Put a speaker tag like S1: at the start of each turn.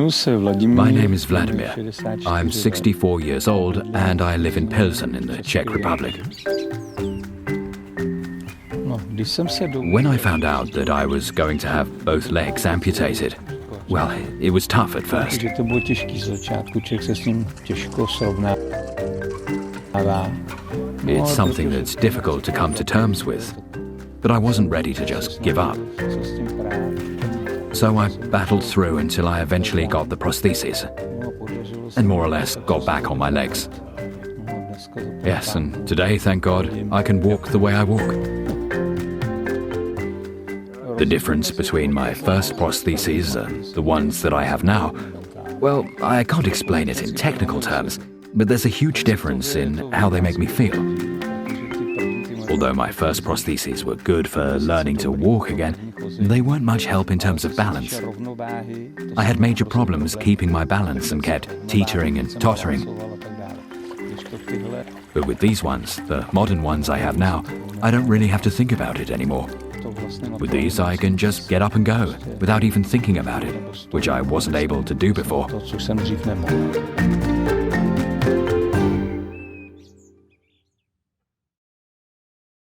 S1: My name is Vladimir. I'm 64 years old and I live in Pilsen in the Czech Republic. When I found out that I was going to have both legs amputated, well, it was tough at first. It's something that's difficult to come to terms with, but I wasn't ready to just give up. So I battled through until I eventually got the prosthesis and more or less got back on my legs. Yes, and today, thank God, I can walk the way I walk. The difference between my first prostheses and the ones that I have now, well, I can't explain it in technical terms, but there's a huge difference in how they make me feel. Although my first prostheses were good for learning to walk again, they weren't much help in terms of balance. I had major problems keeping my balance and kept teetering and tottering. But with these ones, the modern ones I have now, I don't really have to think about it anymore. With these, I can just get up and go without even thinking about it, which I wasn't able to do before.